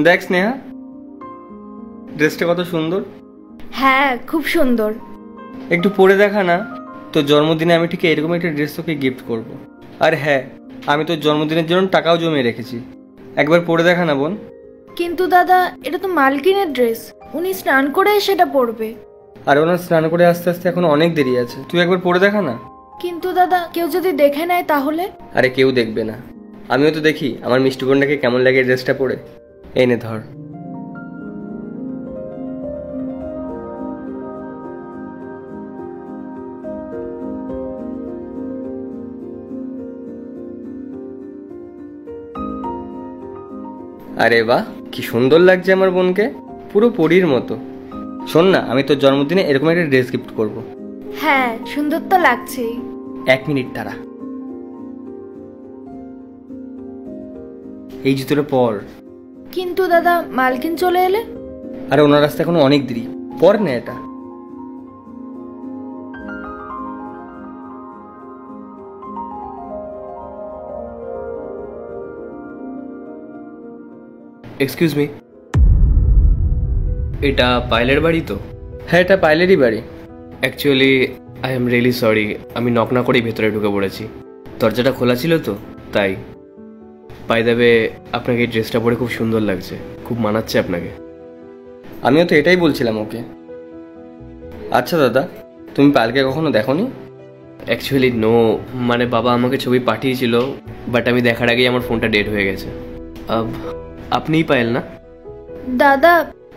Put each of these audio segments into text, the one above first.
দেখ স্নেহা, ড্রেসটা কত সুন্দর। হ্যাঁ, খুব সুন্দর। একটু পরে দেখা না, তোর জন্মদিনে আমি ঠিক এরকম একটা ড্রেস তোকে গিফট করব। আর হ্যাঁ, আমি তোর জন্মদিনের জন্য টাকাও জমিয়ে রেখেছি, একবার পরে দেখা না বোন। কিন্তু দাদা, এটা তো মালকিনের ড্রেস, উনি স্নান করে সেটা পরবে। আর ওনার স্নান করে আস্তে আস্তে এখন অনেক দেরি আছে, তুই একবার পরে দেখা না। কিন্তু দাদা, কেউ যদি দেখে নেয় তাহলে? আরে কেউ দেখবে না, আমিও তো দেখি আমার মিষ্টি বোনটাকে কেমন লাগে ড্রেসটা পরে। এনে ধর। আরে বাহ, কি সুন্দর লাগছে আমার বোনকে, পুরো পরীর মতো। শোন না, আমি তোর জন্মদিনে এরকম একটা ড্রেস গিফট করব। হ্যাঁ, সুন্দর তো লাগছেই। 1 মিনিট দাঁড়া, এই জুতোটা পর। কিন্তু দাদা, মালকিন চলে এলে? আরে ওনার রাস্তা এখনো অনেক দেরি, পর না এটা। এক্সকিউজ মি, এটা পায়েলের বাড়ি তো? হ্যাঁ, এটা পাইলেরই বাড়ি। Actually I am really sorry, আমি নক না করেই ভেতরে ঢুকে পড়েছি। দরজাটা খোলা ছিল তো তাই। বাই দ্য ওয়ে, আপনাকে এই ড্রেসটা পরে খুব সুন্দর লাগছে, খুব মানাচ্ছে আপনাকে। আমিও তো এটাই বলছিলাম ওকে। আচ্ছা দাদা, তুমি পায়েলকে কখনো দেখোনি? অ্যাকচুয়ালি নো, মানে বাবা আমাকে ছবি পাঠিয়েছিল, বাট আমি দেখার আগেই আমার ফোনটা ডেড হয়ে গেছে। আপনিই পায়েল না? দাদা,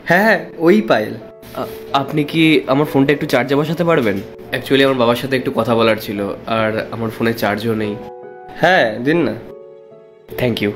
হ্যাঁ হ্যাঁ, ওই পায়েল। আপনি কি আমার ফোনটা একটু চার্জে বসাতে পারবেন? অ্যাকচুয়ালি আমার বাবার সাথে একটু কথা বলার ছিল, আর আমার ফোনে চার্জও নেই। হ্যাঁ, দিন না। Thank you.